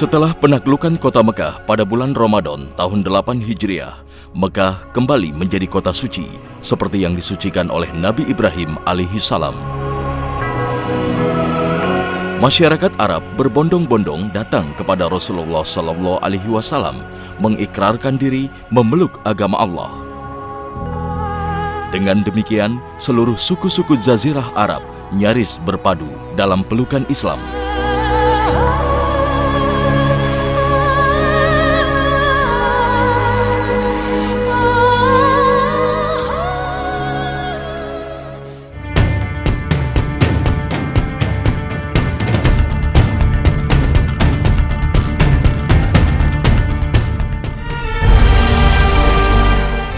Setelah penaklukan kota Mekah pada bulan Ramadan tahun 8 Hijriah, Mekah kembali menjadi kota suci seperti yang disucikan oleh Nabi Ibrahim alaihi salam. Masyarakat Arab berbondong-bondong datang kepada Rasulullah Sallallahu Alaihi Wasallam mengikrarkan diri memeluk agama Allah. Dengan demikian, seluruh suku-suku Jazirah Arab nyaris berpadu dalam pelukan Islam.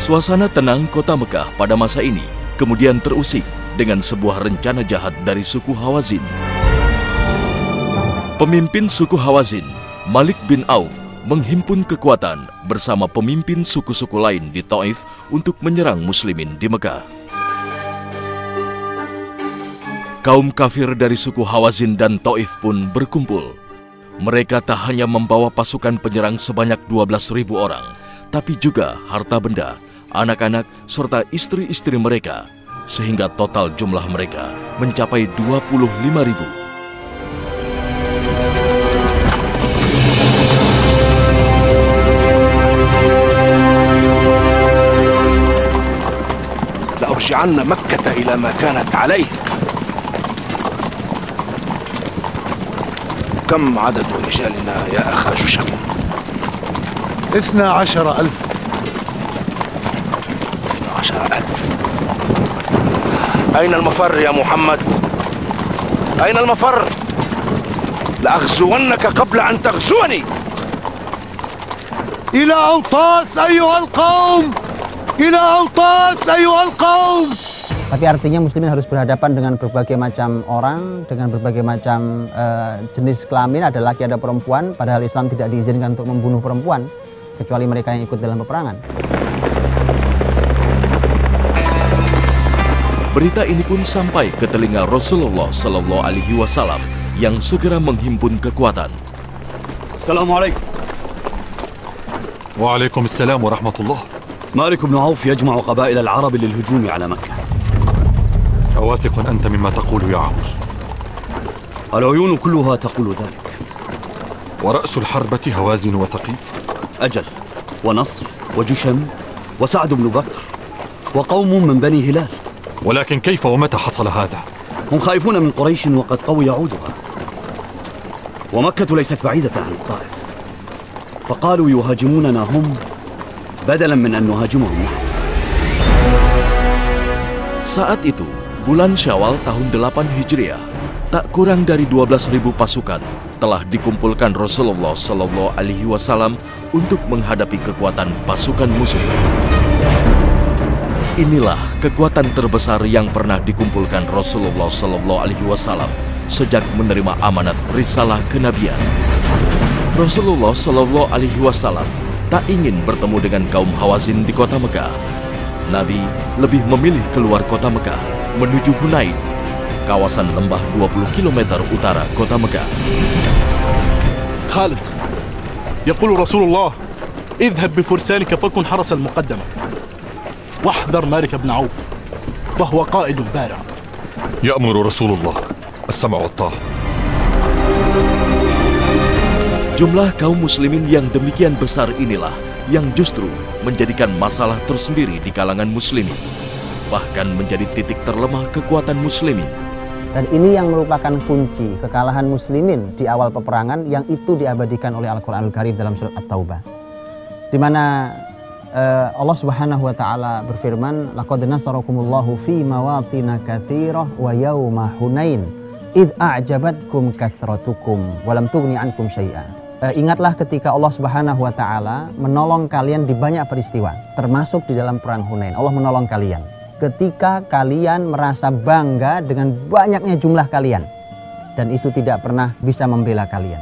Suasana tenang kota Mekah pada masa ini kemudian terusik dengan sebuah rencana jahat dari suku Hawazin. Pemimpin suku Hawazin, Malik bin Auf, menghimpun kekuatan bersama pemimpin suku-suku lain di Taif untuk menyerang muslimin di Mekah. Kaum kafir dari suku Hawazin dan Taif pun berkumpul. Mereka tak hanya membawa pasukan penyerang sebanyak 12.000 orang, tapi juga harta benda, anak-anak, serta istri-istri mereka, sehingga total jumlah mereka mencapai 25.000. لأرجعن مكة إلى ما كانت عليه. كم عدد رجالنا يا أخا جشم؟ 12,000. 12,000. أين المفر يا محمد؟ أين المفر؟ لأغزونك قبل أن تغزوني. إلى أوطاس أيها القوم، إلى أوطاس أيها القوم. Tapi artinya muslimin harus berhadapan dengan berbagai macam orang, dengan berbagai macam jenis kelamin, ada laki ada perempuan, padahal Islam tidak diizinkan untuk membunuh perempuan kecuali mereka yang ikut dalam peperangan. Berita ini pun sampai ke telinga Rasulullah Sallallahu Alaihi Wasallam yang segera menghimpun kekuatan. Assalamualaikum. Waalaikumsalam warahmatullah. مالك بن عوف يجمع قبائل العرب للهجوم على مكة. أواثق أنت مما تقول يا عمرو؟ العيون كلها تقول ذلك. ورأس الحربة هوازن وثقيف؟ أجل، ونصر وجشم وسعد بن بكر وقوم من بني هلال. ولكن كيف ومتى حصل هذا؟ هم خائفون من قريش وقد قوي عودها، ومكة ليست بعيدة عن الطائف، فقالوا يهاجموننا هم بدلا من أن نهاجمهم نحن. Saat itu, bulan Syawal tahun 8 Hijriah, tak kurang dari 12.000 pasukan telah dikumpulkan Rasulullah Sallallahu Alaihi Wasallam untuk menghadapi kekuatan pasukan musuh. Inilah kekuatan terbesar yang pernah dikumpulkan Rasulullah Sallallahu Alaihi Wasallam sejak menerima amanat risalah kenabian. Rasulullah Sallallahu Alaihi Wasallam tak ingin bertemu dengan kaum Hawazin di kota Mekah. Nabi lebih memilih keluar kota Mekah menuju Hunain, kawasan lembah 20 km utara kota Mekah. Khalid, يقول رسول الله اذهب بفرسانك فكن حرس المقدمة واحذر مالك بن عوف فهو قائد بارع. يأمر رسول الله السمع والطاعة. Jumlah kaum muslimin yang demikian besar inilah yang justru menjadikan masalah tersendiri di kalangan muslimin, bahkan menjadi titik terlemah kekuatan muslimin. Dan ini yang merupakan kunci kekalahan muslimin di awal peperangan yang itu diabadikan oleh Al-Quranul Karim dalam surat At-Taubah, di mana Allah Subhanahu wa taala berfirman, laqad nasarakumullahu fi mawatin katsirah wa yauma Hunain id a'jabatkum kathratukum wa lam tughni ankum syai'a. Ingatlah ketika Allah Subhanahu wa taala menolong kalian di banyak peristiwa, termasuk di dalam perang Hunain. Allah menolong kalian ketika kalian merasa bangga dengan banyaknya jumlah kalian, dan itu tidak pernah bisa membela kalian.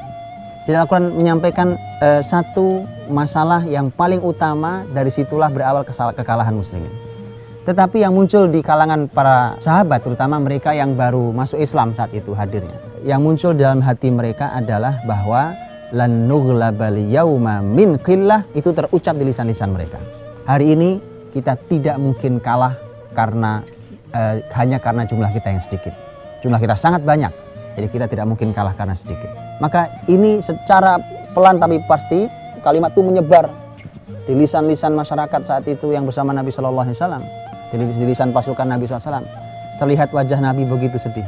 Jadi Al-Quran menyampaikan satu masalah yang paling utama, dari situlah berawal kekalahan muslimin. Tetapi yang muncul di kalangan para sahabat, terutama mereka yang baru masuk Islam saat itu hadirnya, yang muncul dalam hati mereka adalah bahwa lan nughlabal yauma min qillah, itu terucap di lisan-lisan mereka. Hari ini kita tidak mungkin kalah karena hanya karena jumlah kita yang sedikit. Jumlah kita sangat banyak, jadi kita tidak mungkin kalah karena sedikit. Maka ini secara pelan tapi pasti kalimat itu menyebar di lisan-lisan masyarakat saat itu yang bersama Nabi Shallallahu Alaihi Wasallam, di lisan pasukan Nabi SAW. Terlihat wajah Nabi begitu sedih.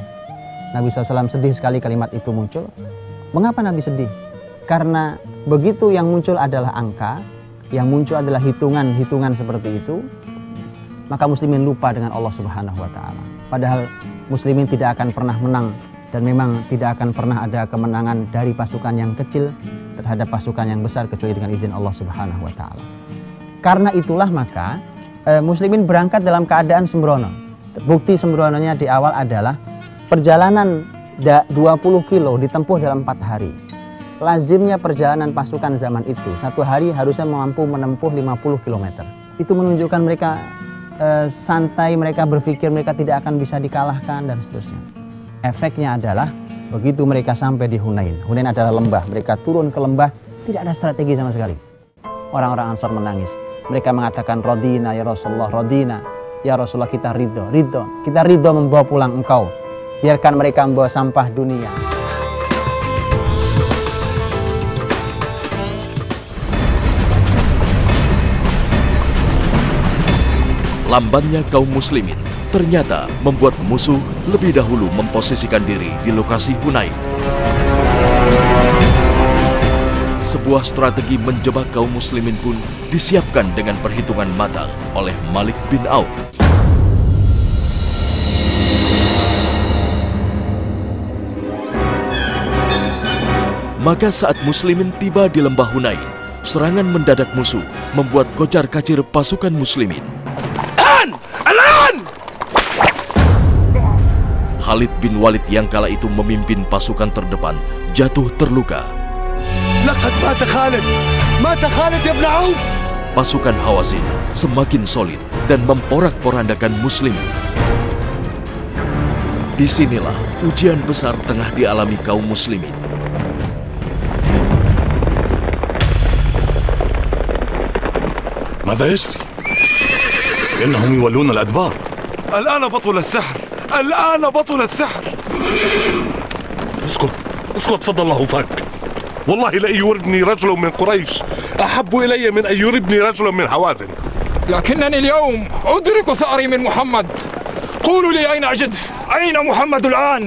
Nabi SAW sedih sekali kalimat itu muncul. Mengapa Nabi sedih? Karena begitu yang muncul adalah angka, yang muncul adalah hitungan-hitungan seperti itu, maka muslimin lupa dengan Allah Subhanahu wa Ta'ala. Padahal muslimin tidak akan pernah menang, dan memang tidak akan pernah ada kemenangan dari pasukan yang kecil terhadap pasukan yang besar kecuali dengan izin Allah Subhanahu wa Ta'ala. Karena itulah maka muslimin berangkat dalam keadaan sembrono. Bukti sembrononya di awal adalah perjalanan 20 kilo ditempuh dalam 4 hari. Lazimnya perjalanan pasukan zaman itu satu hari harusnya mampu menempuh 50 km. Itu menunjukkan mereka santai, mereka berpikir mereka tidak akan bisa dikalahkan dan seterusnya. Efeknya adalah begitu mereka sampai di Hunain. Hunain adalah lembah, mereka turun ke lembah, tidak ada strategi sama sekali. Orang-orang Ansor menangis. Mereka mengatakan, Rodina ya Rasulullah, Rodina ya Rasulullah, kita ridho, kita ridho membawa pulang engkau. Biarkan mereka membawa sampah dunia. Lambannya kaum muslimin ternyata membuat musuh lebih dahulu memposisikan diri di lokasi Hunain. Sebuah strategi menjebak kaum muslimin pun disiapkan dengan perhitungan matang oleh Malik bin Auf. Maka saat muslimin tiba di lembah Hunain, serangan mendadak musuh membuat kocar-kacir pasukan muslimin. Khalid bin Walid yang kala itu memimpin pasukan terdepan jatuh terluka. Mata Khalid ya Ibn Auf. Pasukan Hawazin semakin solid dan memporak-porandakan muslimin. Disinilah ujian besar tengah dialami kaum muslimin. ماذا يجري؟ إنهم يولون الأدبار. الآن بطل السحر، الآن بطل السحر. اسكت فضل الله فاك. والله لأن يردني رجل من قريش أحب إلي من أن يردني رجل من حوازن. لكنني اليوم أدرك ثأري من محمد. قولوا لي أين أجده؟ أين محمد الآن؟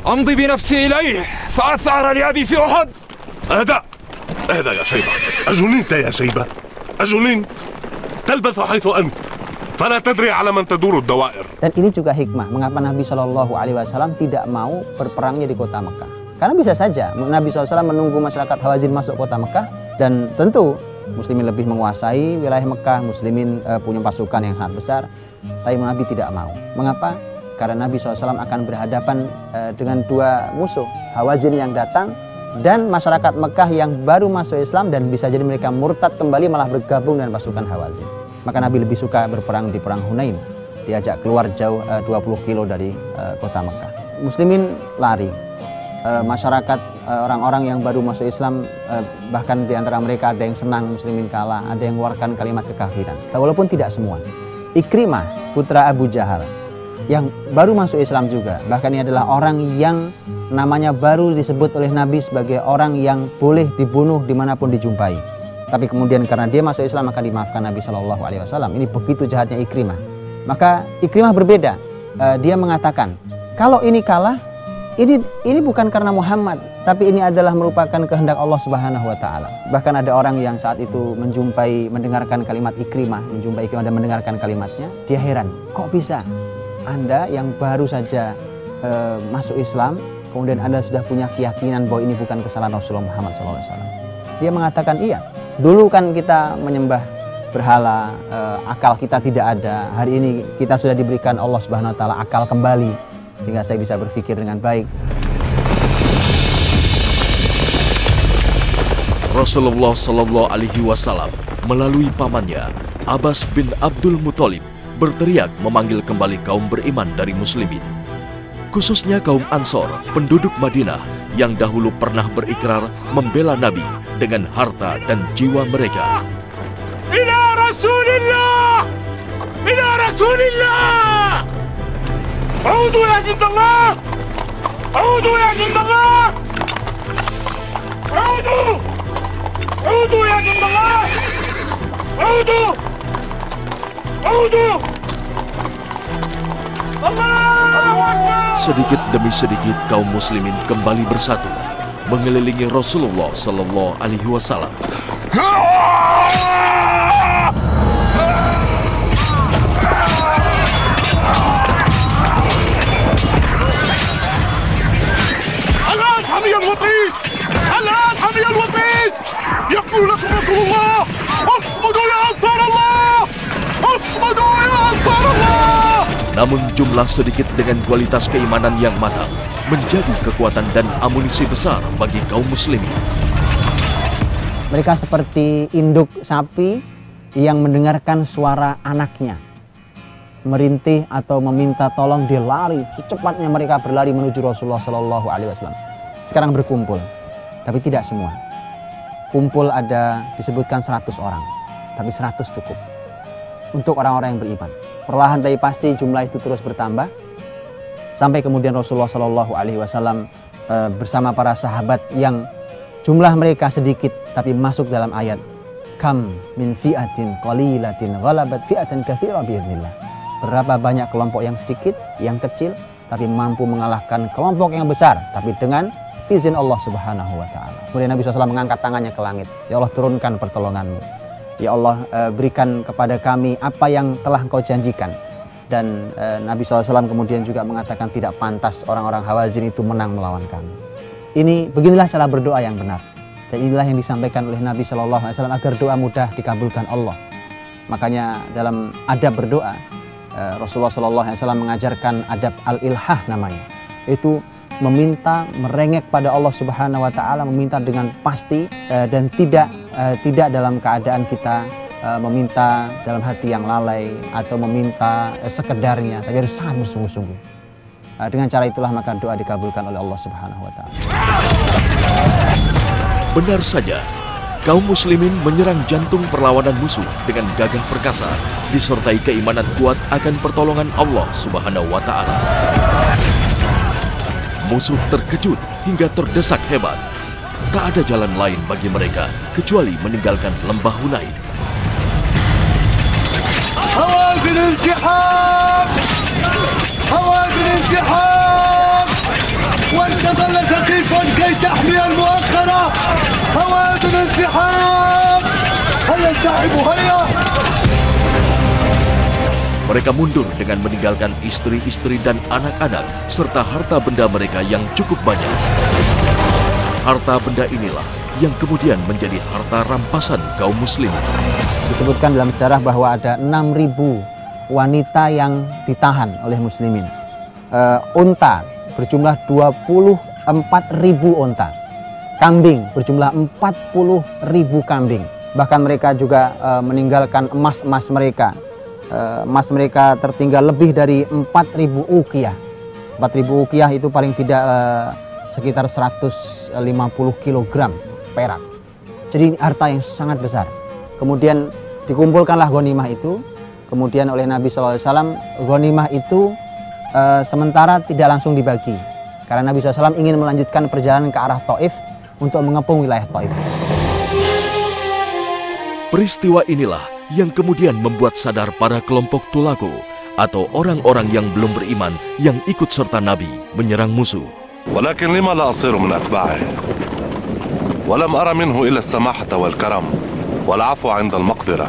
أمضي بنفسي إليه فأثأر لأبي في أحد. اهدأ يا شيبة. أجننت يا شيبة؟ أجننت؟ تلبث حيث أنت فلا تدري على من تدور الدوائر. Dan ini juga hikmah mengapa Nabi Shallallahu Alaihi Wasallam tidak mau berperangnya di kota Mekah. Karena bisa saja Nabi SAW menunggu masyarakat Hawazin masuk kota Mekah, dan tentu muslimin lebih menguasai wilayah Mekah, muslimin punya pasukan yang sangat besar. Tapi Nabi tidak mau. Mengapa? Karena Nabi SAW akan berhadapan dengan dua musuh, Hawazin yang datang dan masyarakat Mekah yang baru masuk Islam, dan bisa jadi mereka murtad kembali malah bergabung dengan pasukan Hawazin. Maka Nabi lebih suka berperang di perang Hunain, diajak keluar jauh 20 kilo dari kota Mekah. Muslimin lari, masyarakat orang-orang yang baru masuk Islam, bahkan di antara mereka ada yang senang muslimin kalah, ada yang mengeluarkan kalimat kekafiran. Walaupun tidak semua. Ikrimah putra Abu Jahal yang baru masuk Islam juga, bahkan ini adalah orang yang namanya baru disebut oleh Nabi sebagai orang yang boleh dibunuh dimanapun dijumpai. Tapi kemudian karena dia masuk Islam maka dimaafkan Nabi Shallallahu Alaihi Wasallam. Ini begitu jahatnya Ikrimah. Maka Ikrimah berbeda. Dia mengatakan kalau ini kalah, ini bukan karena Muhammad, tapi ini adalah merupakan kehendak Allah Subhanahu Wa Taala. Bahkan ada orang yang saat itu mendengarkan kalimat Ikrimah, menjumpai Ikrimah dan mendengarkan kalimatnya, dia heran, kok bisa Anda yang baru saja masuk Islam, kemudian Anda sudah punya keyakinan bahwa ini bukan kesalahan Rasulullah Muhammad SAW. Dia mengatakan, iya, dulu kan kita menyembah berhala, akal kita tidak ada. Hari ini kita sudah diberikan Allah Subhanahu Wa Taala akal kembali, sehingga saya bisa berpikir dengan baik. Rasulullah Shallallahu Alaihi Wasallam melalui pamannya Abbas bin Abdul Muthalib berteriak memanggil kembali kaum beriman dari muslimin. khususnya kaum Ansor, penduduk Madinah yang dahulu pernah berikrar membela Nabi dengan harta dan jiwa mereka. Ila Rasulillah! Ila Rasulillah! Audu ya jindallah! Audu ya jindallah! Audu! Audu ya jindallah! Audu! Audu! Sedikit demi sedikit kaum muslimin kembali bersatu mengelilingi Rasulullah Sallallahu Alaihi Wasallam. الآن حمي الوطيس! الآن حمي الوطيس! يقول لكم رسول الله: اصمدوا يا أنصار الله! اصمدوا يا أنصار الله! Namun jumlah sedikit dengan kualitas keimanan yang matang menjadi kekuatan dan amunisi besar bagi kaum muslimin. Mereka seperti induk sapi yang mendengarkan suara anaknya merintih atau meminta tolong, dia lari secepatnya, mereka berlari menuju Rasulullah Shallallahu Alaihi Wasallam. Sekarang berkumpul, tapi tidak semua. Kumpul ada disebutkan 100 orang, tapi 100 cukup untuk orang-orang yang beriman. Perlahan tapi pasti jumlah itu terus bertambah sampai kemudian Rasulullah Shallallahu Alaihi Wasallam bersama para sahabat yang jumlah mereka sedikit tapi masuk dalam ayat kam min fi'atin qalilatin ghalabat fi'atan katsira biidznillah. Berapa banyak kelompok yang sedikit, yang kecil tapi mampu mengalahkan kelompok yang besar tapi dengan izin Allah Subhanahu wa taala. Kemudian Nabi SAW mengangkat tangannya ke langit. Ya Allah, turunkan pertolongan-Mu. Ya Allah, berikan kepada kami apa yang telah Engkau janjikan. Dan Nabi SAW kemudian juga mengatakan tidak pantas orang-orang Hawazin itu menang melawan kami. Beginilah cara berdoa yang benar. Dan inilah yang disampaikan oleh Nabi SAW agar doa mudah dikabulkan Allah. Makanya dalam adab berdoa, Rasulullah SAW mengajarkan adab al-ilhah namanya. Itu meminta, merengek pada Allah Subhanahu wa taala, meminta dengan pasti dan tidak dalam keadaan kita meminta dalam hati yang lalai atau meminta sekedarnya, tapi harus sangat bersungguh-sungguh. Dengan cara itulah maka doa dikabulkan oleh Allah Subhanahu wa taala. Benar saja, kaum muslimin menyerang jantung perlawanan musuh dengan gagah perkasa disertai keimanan kuat akan pertolongan Allah Subhanahu wa taala. Musuh terkejut hingga terdesak hebat. Tak ada jalan lain bagi mereka kecuali meninggalkan lembah Hunain. هوازن الانسحاب! هوازن الانسحاب! وانتظل ثقيف كي تحمي المؤخرة! هوازن الانسحاب! هيا انسحب هيا! Mereka mundur dengan meninggalkan istri-istri dan anak-anak serta harta benda mereka yang cukup banyak. Harta benda inilah yang kemudian menjadi harta rampasan kaum muslimin. Disebutkan dalam sejarah bahwa ada 6.000 wanita yang ditahan oleh muslimin. Unta berjumlah 24.000 unta. Kambing berjumlah 40.000 kambing. Bahkan mereka juga meninggalkan emas-emas mereka. Emas mereka tertinggal lebih dari 4.000 uqiyah. 4.000 uqiyah itu paling tidak sekitar 150 kg perak. Jadi harta yang sangat besar. Kemudian dikumpulkanlah ghanimah itu. Kemudian oleh Nabi SAW, ghanimah itu sementara tidak langsung dibagi. Karena Nabi SAW ingin melanjutkan perjalanan ke arah Taif untuk mengepung wilayah Taif. Peristiwa inilah yang kemudian membuat sadar para kelompok tulaku atau orang-orang yang belum beriman yang ikut serta Nabi menyerang musuh. ولكن لما لا أصير من أتباعه ولم أرى منه إلا السماحة والكرم والعفو عند المقدرة.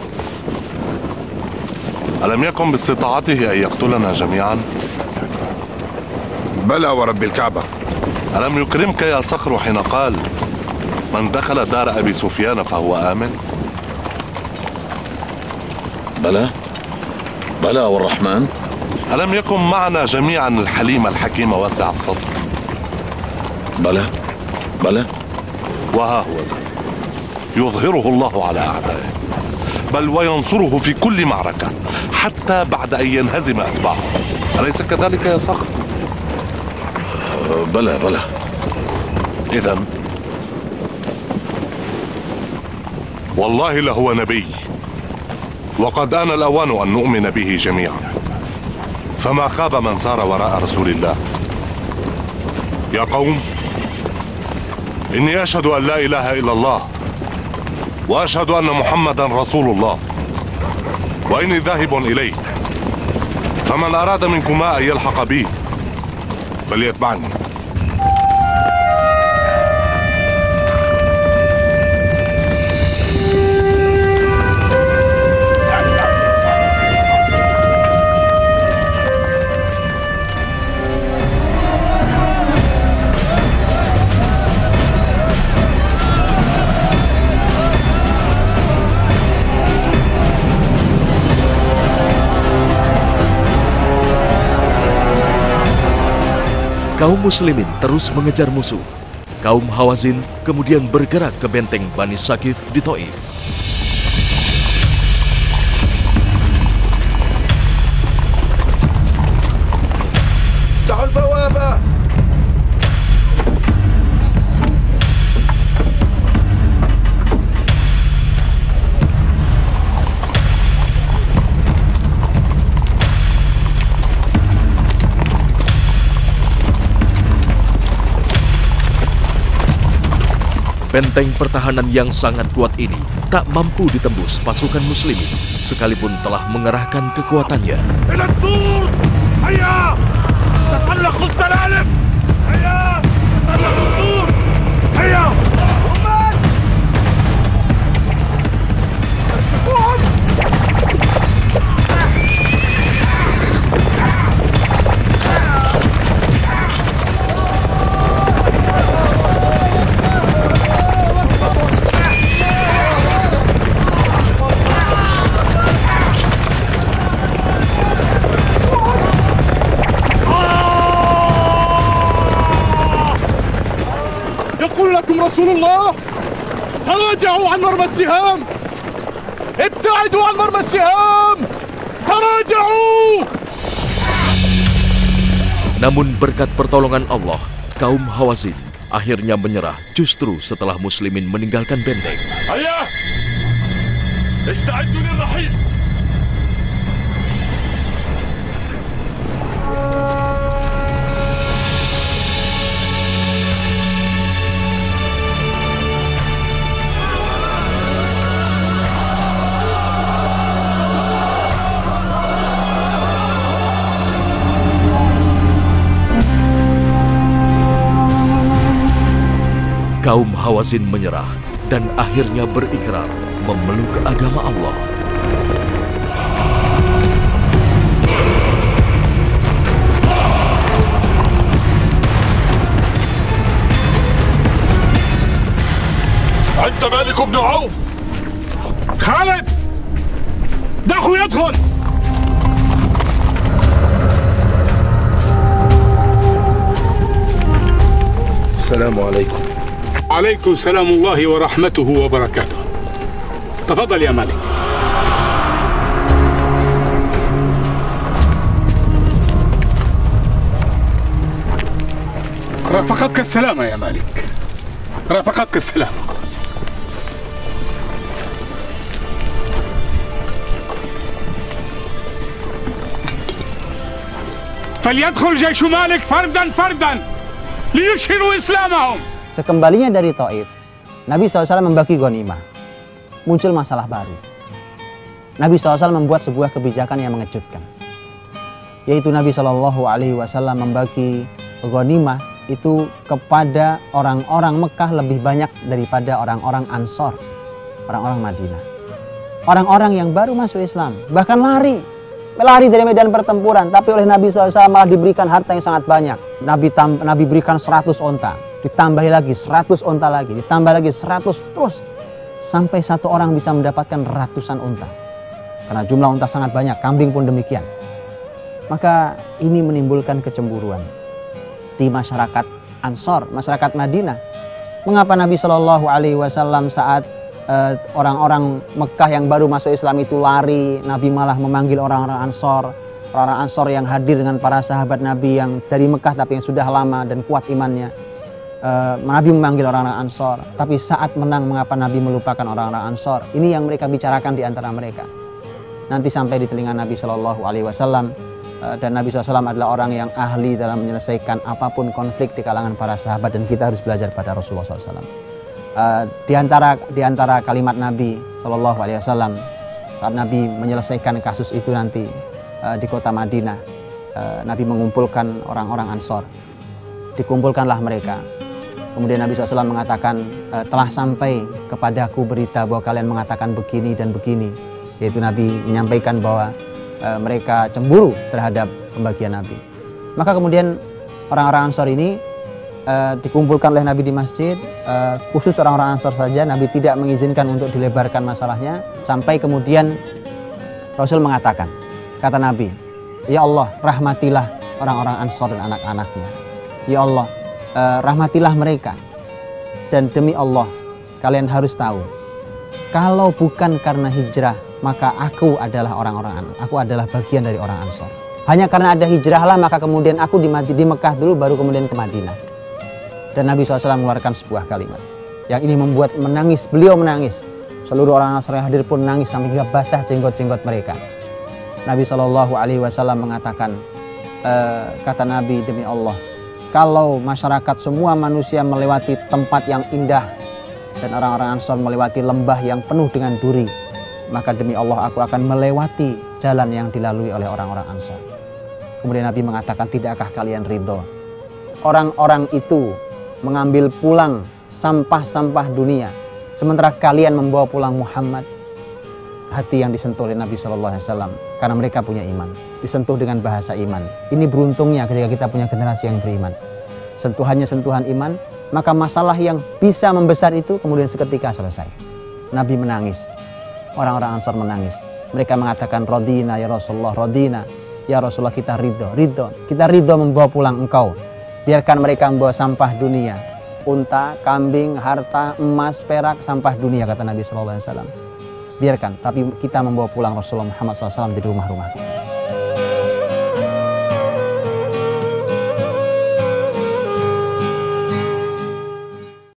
ألم يكن باستطاعته أن يقتلنا جميعا؟ بلى ورب الكعبة. ألم يكرمك يا صخر حين قال من دخل دار أبي سفيان فهو آمن؟ بلى والرحمن. ألم يكن معنا جميعا الحليم الحكيم واسع الصدر؟ بلى. وها هو ذا يظهره الله على أعدائه بل وينصره في كل معركة حتى بعد أن ينهزم أتباعه. أليس كذلك يا صخر؟ بلى بلى. إذن والله لهو نبي، وقد آن الأوان أن نؤمن به جميعا، فما خاب من سار وراء رسول الله. يا قوم، إني أشهد أن لا إله إلا الله، وأشهد أن محمدا رسول الله، وإني ذاهب إليه، فمن أراد منكما أن يلحق بي فليتبعني. Kaum muslimin terus mengejar musuh. Kaum Hawazin kemudian bergerak ke benteng Bani Saqif di Taif. افتحوا البوابة. Benteng pertahanan yang sangat kuat ini tak mampu ditembus pasukan muslimin sekalipun telah mengerahkan kekuatannya. إلى السور. هيا تسلقوا السلالم. هيا تسلقوا السور. هيا. يقول لكم رسول الله تراجعوا عن مرمى السهام. ابتعدوا عن مرمى السهام. تراجعوا. Namun berkat pertolongan Allah, kaum Hawazin akhirnya menyerah justru setelah muslimin meninggalkan benteng. هيا استعدوا للرحيل. Kaum Hawazin menyerah dan akhirnya berikrar memeluk agama Allah. أنت مالك بن عوف. خالد دعه يدخل. السلام عليكم. عليكم سلام الله ورحمته وبركاته. تفضل يا مالك. رافقتك السلامة يا مالك. رافقتك السلامة. فليدخل جيش مالك فردا فردا ليشهروا إسلامهم. Sekembalinya dari Taif, Nabi SAW membagi ghanimah. Muncul masalah baru. Nabi SAW membuat sebuah kebijakan yang mengejutkan, yaitu Nabi SAW membagi ghanimah itu kepada orang-orang Mekah lebih banyak daripada orang-orang Ansor, orang-orang Madinah. Orang-orang yang baru masuk Islam bahkan lari dari medan pertempuran, tapi oleh Nabi SAW malah diberikan harta yang sangat banyak. Nabi berikan 100 onta, ditambah lagi 100 onta lagi, ditambah lagi 100, terus sampai satu orang bisa mendapatkan ratusan onta. Karena jumlah onta sangat banyak, kambing pun demikian. Maka ini menimbulkan kecemburuan di masyarakat Ansor, masyarakat Madinah. Mengapa Nabi SAW saat orang-orang Mekah yang baru masuk Islam itu lari, Nabi malah memanggil orang-orang Ansor, orang Ansor yang hadir dengan para sahabat Nabi yang dari Mekah tapi yang sudah lama dan kuat imannya. Nabi memanggil orang-orang Ansor, tapi saat menang mengapa Nabi melupakan orang-orang Ansor? Ini yang mereka bicarakan di antara mereka. Nanti sampai di telinga Nabi Shallallahu Alaihi Wasallam, dan Nabi SAW adalah orang yang ahli dalam menyelesaikan apapun konflik di kalangan para sahabat, dan kita harus belajar pada Rasulullah SAW. Di antara kalimat Nabi Shallallahu Alaihi Wasallam saat Nabi menyelesaikan kasus itu nanti di kota Madinah, Nabi mengumpulkan orang-orang Ansor. Dikumpulkanlah mereka. Kemudian Nabi SAW mengatakan, telah sampai kepadaku berita bahwa kalian mengatakan begini dan begini. Yaitu Nabi menyampaikan bahwa mereka cemburu terhadap pembagian Nabi. Maka kemudian orang-orang Ansor ini dikumpulkan oleh Nabi di masjid. Khusus orang-orang Ansor saja, Nabi tidak mengizinkan untuk dilebarkan masalahnya. Sampai kemudian Rasul mengatakan, kata Nabi, ya Allah, rahmatilah orang-orang Ansor dan anak-anaknya. Ya Allah, rahmatilah mereka. Dan demi Allah, kalian harus tahu, kalau bukan karena hijrah, maka aku adalah aku adalah bagian dari orang Ansor. Hanya karena ada hijrahlah, maka kemudian aku di Mekah dulu, baru kemudian ke Madinah. Dan Nabi SAW mengeluarkan sebuah kalimat yang ini membuat menangis. Beliau menangis. Seluruh orang Ansor yang hadir pun nangis sampai hingga basah jenggot-jenggot mereka. Nabi SAW mengatakan, kata Nabi, demi Allah, kalau masyarakat semua manusia melewati tempat yang indah dan orang-orang Ansor melewati lembah yang penuh dengan duri, maka demi Allah aku akan melewati jalan yang dilalui oleh orang-orang Ansor. Kemudian Nabi mengatakan, tidakkah kalian ridho orang-orang itu mengambil pulang sampah-sampah dunia, sementara kalian membawa pulang Muhammad? Hati yang disentuh oleh Nabi SAW, karena mereka punya iman, disentuh dengan bahasa iman. Ini beruntungnya ketika kita punya generasi yang beriman. Sentuhannya sentuhan iman, maka masalah yang bisa membesar itu kemudian seketika selesai. Nabi menangis, orang-orang Ansor menangis. Mereka mengatakan, rodina ya Rasulullah, rodina ya Rasulullah, kita ridho membawa pulang engkau. Biarkan mereka membawa sampah dunia, unta, kambing, harta, emas, perak, sampah dunia, kata Nabi SAW. Biarkan, tapi kita membawa pulang Rasulullah Muhammad SAW di rumah-rumah kita.